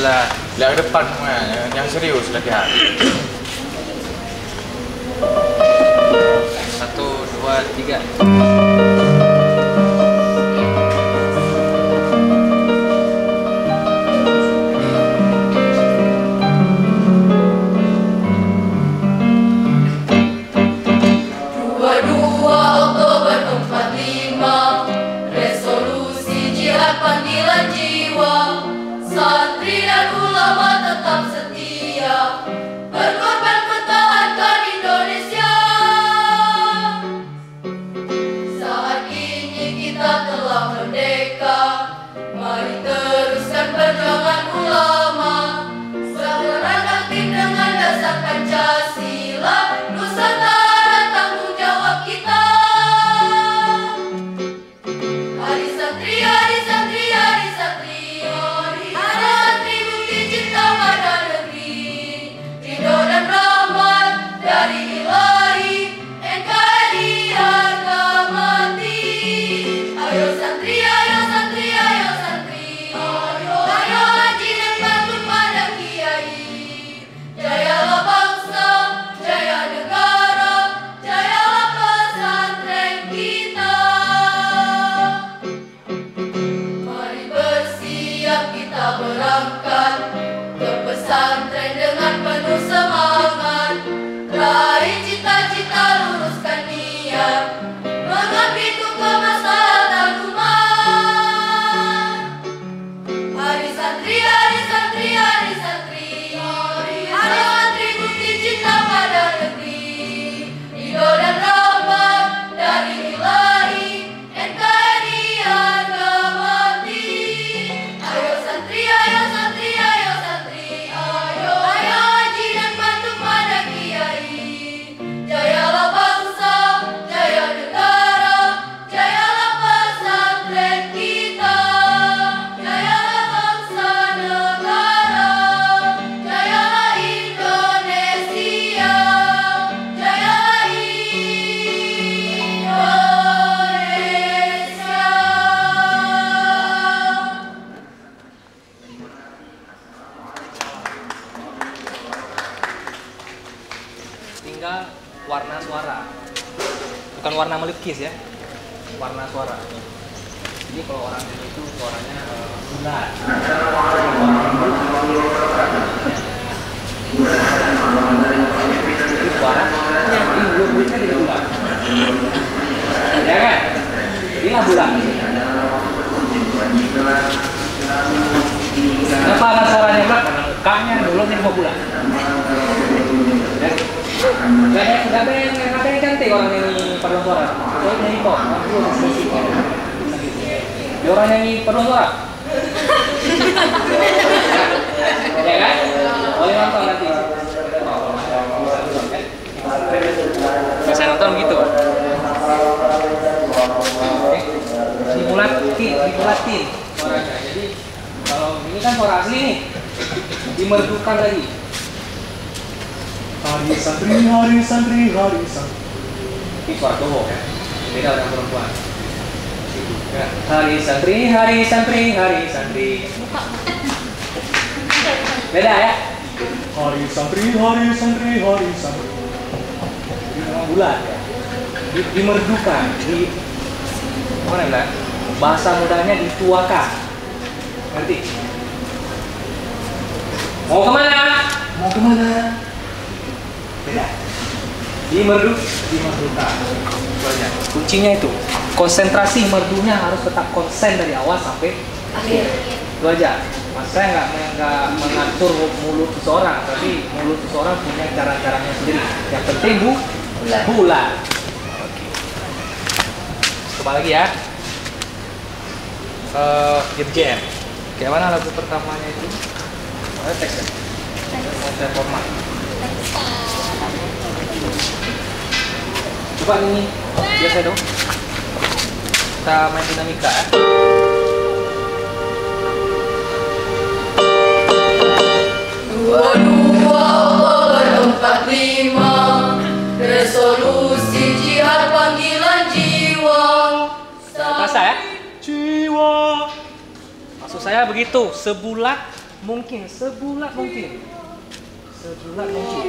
lah lihat ke depan yang serius lagi ha. 1, 2, 3. Santri dan ulama tetap setia berkorban pertahankan Indonesia. Saat ini kita telah merdeka, mari teruskan perjuangan ulama. Sekarang aktif dengan dasar Pancasila, Nusantara tanggung jawab kita. Hari santri, hari santri, hari santri. Dan rahmat dari Ilahi, NKRI harga mati. Ayo santri, ayo santri, ayo santri. Ayo haji dan patuh pada kiai. Jayalah bangsa, jaya negara, jayalah pesantren kita. Mari bersiap kita berangkat ke pesantren dengan penuh semangat. Raih cita-cita, luruskan niat, mengabdi untuk kemaslahatan umat. Hari santri, hari santri, hari santri. Hari santri bukti cinta pada negeri. Ridho dan rahmat dari Ilahi, NKRI harga mati. Ayo santri, ayo santri, ayo santri. Ayo haji dan patuh pada kiai. Jayalah bangsa, jaya negara, jayalah pesantren kita. Jayalah bangsa negara, jayalah Indonesia. Jayalah Indonesia. Tinggal warna suara, bukan warna melukis ya, warna suara. Jadi kalau orang ini itu suaranya bulat. Itu suaranya mulutnya tidak bulat, ya kan? Inilah bulat. Kenapa ada suaranya bulat? Karena mulutnya mau bulat. Gak ada yang cantik orang nyanyi paduan suara. Soalnya nyanyi pop, dia orang nyanyi paduan suara. Ya kan? Boleh nonton nanti. Bisa nonton gitu. Dibulatin suaranya. Jadi kalau ini kan suara asli nih, dimerdukan lagi. Hari santri, hari santri, hari santri. Ini suara cowok ya, beda dengan perempuan. Ya. Hari santri, hari santri, hari santri. Beda ya. Hari santri, hari santri, hari santri. Ini memang bulat ya. Dimerdukan, mana bilang? Bahasa mudanya dituakan. Ngerti? Mau kemana? Mau kemana? Beda. Dimerdukan. Kuncinya itu konsentrasi merdunya harus tetap konsen dari awal sampai akhir. Itu aja. Mas saya nggak mengatur mulut seseorang, tapi mulut seseorang punya cara-caranya sendiri. Yang penting bulat. Oke. Coba lagi ya. Jam. Kayak mana lagu pertamanya itu? Ada teks ya? Konser format. Coba ini biasa dong. Kita main dinamika ya. Dua-dua berempat lima, resolusi jihad panggilan jiwa. Terasa ya? Jiwa. Maksud saya begitu, sebulat mungkin, sebulat mungkin. Sebulat mungkin.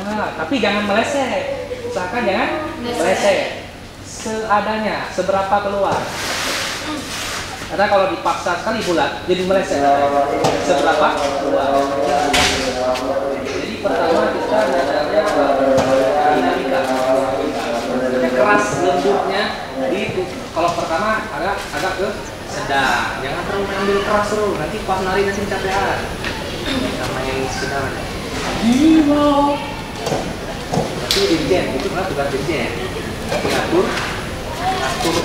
Ya, tapi jangan meleset. Usahakan jangan meleset. Seadanya, seberapa keluar. Karena kalau dipaksa sekali bulat, jadi meleset. Seberapa keluar. Jadi pertama kita nadanya dinamika. Keras lembutnya itu. Kalau pertama agak ke sedang. Jangan terlalu ambil keras terus. Nanti pas nari nanti capean. Sama yang sedang. Itu dirjen, itu kan tugas dirjen. Mengatur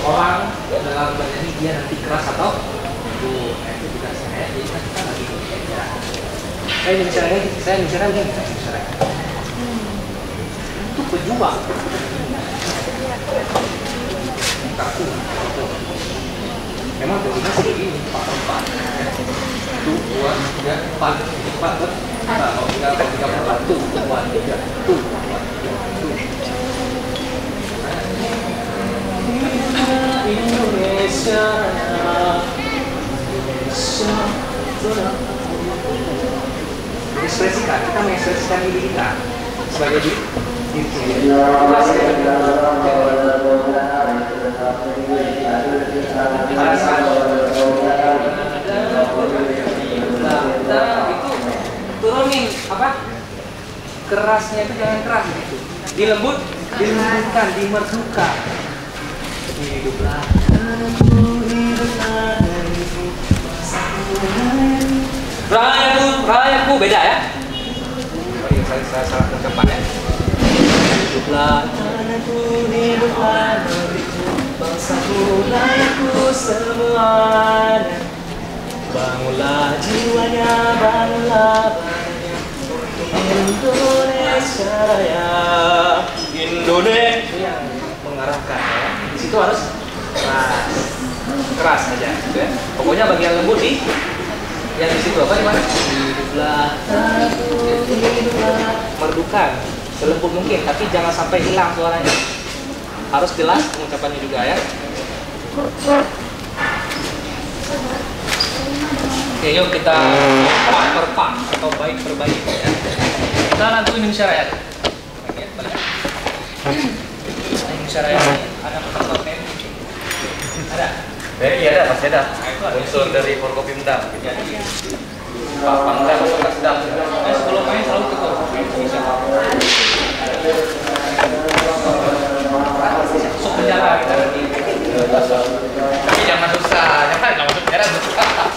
orang dalam bernyanyi dia nanti keras atau itu tugas saya. Jadi kan kita lagi bekerja. Saya bicara itu pejuang. Kaku. Memang bentuknya seperti ini, 4/4. 1, 2, 3, 4, 4, kalau kita 3/4, 1, 2, 3, 1, 2, 3, Indonesia, ekspresikan, kita mengekspresikan diri kita sebagai diri kita. Itu turunin apa? Kerasnya itu jangan keras gitu. Dilembutkan, dimerdukan. Hiduplah rayaku beda ya. Oh iya, saya salah ucapan ya. Hiduplah tanahku, hiduplah negeriku, bangsaku, rakyatku semuanya. Bangunlah jiwanya, bangunlah badannya untuk Indonesia Raya. Indonesia yang mengarahkan ya. Di situ harus keras aja gitu ya. Pokoknya bagian lembut di yang di situ apa gimana? Hiduplah tanahku, hiduplah, merdukan selembut mungkin, tapi jangan sampai hilang suaranya. Harus jelas pengucapannya juga ya. Oke, yuk kita part per part atau baik per baik ya. Kita lagu Indonesia Raya. Indonesia Raya ini ada peserta ada. Iya ada, pasti ada. Unsur dari Forkopimda. Pak Pangdam masuk ke sedang. Sebelum main selalu tutup. Masuk penjara kita nanti. Tapi jangan susah, jangan masuk penjara susah.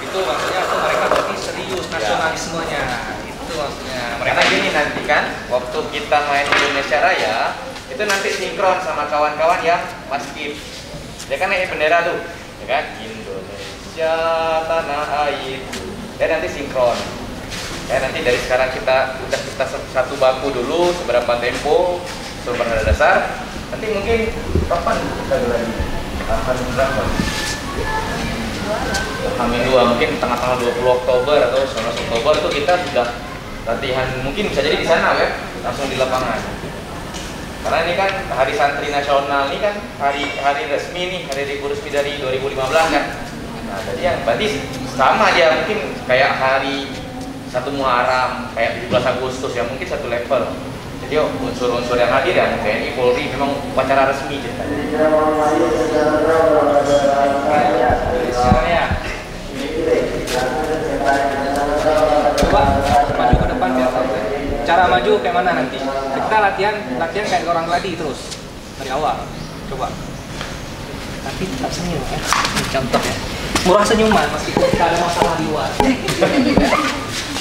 Itu maksudnya itu mereka berarti serius nasionalismenya. Itu maksudnya. Karena gini nanti kan, waktu kita main Indonesia Raya, itu nanti sinkron sama kawan-kawan yang paskib. Ya kan naik bendera tuh, ya kan? Indonesia tanah air. Ya nanti sinkron. Ya nanti dari sekarang kita satu baku dulu, seberapa tempo, seberapa dasar. Nanti mungkin kapan kita lagi? Akan berapa? H-2 mungkin tengah-tengah 20 Oktober atau 19 Oktober itu kita sudah latihan, mungkin bisa jadi di sana ya, langsung di lapangan. Karena ini kan Hari Santri Nasional, ini kan hari resmi nih, hari libur resmi dari 2015 kan. Nah, jadi yang berarti sama aja, mungkin kayak hari 1 Muharram, kayak 17 Agustus ya, mungkin satu level. Jadi unsur-unsur yang hadir ya, TNI, Polri, memang upacara resmi ceritanya. Coba maju ke depan biar tahu. Cara maju kayak mana nanti? Kita latihan kayak orang gladi terus dari awal. Coba. Tapi tetap senyum ya. Ini contoh ya. Murah senyuman meskipun kita ada masalah di luar.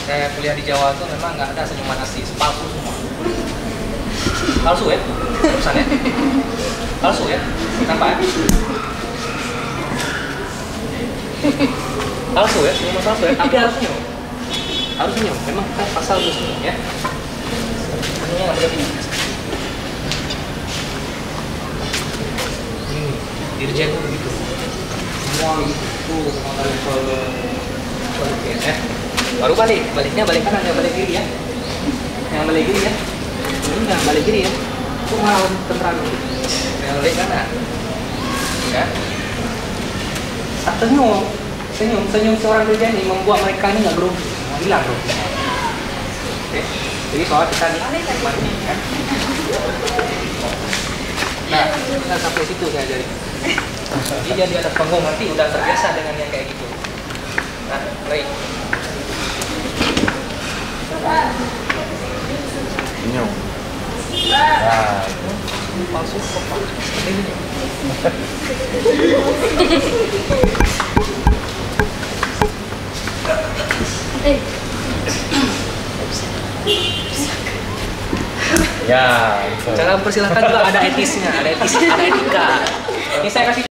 Saya kuliah di Jawa tuh memang nggak ada senyuman asli, palsu semua. Palsu ya? Terusannya? Palsu ya? Kenapa ya? Palsu ya? Senyuman palsu ya? Tapi harus senyum. Harus senyum. Memang kan pasal harus senyum ya. Senyumnya nggak boleh senyum. Ini dirjen tuh begitu. Semua gitu. Semua level balik ya. Baru baliknya balik kanan, yang balik kiri ya. Yang balik kiri ya. Ini jangan balik kiri ya. Itu ngelawan tentara dulu. Yang balik kanan. Ya. Tak senyum. senyum seorang kerja ini membuat mereka ini nggak grogi, hilang grogi. Oke, jadi soal kita nikmati kan. Nah, kita sampai situ saya jadi. Jadi dia di atas panggung nanti udah terbiasa dengan yang kayak gitu. Nah, baik. Senyum. Nah, Palsu kok seperti ini. ya. Cara mempersilahkan juga ada etisnya, ada etika. Ini saya kasih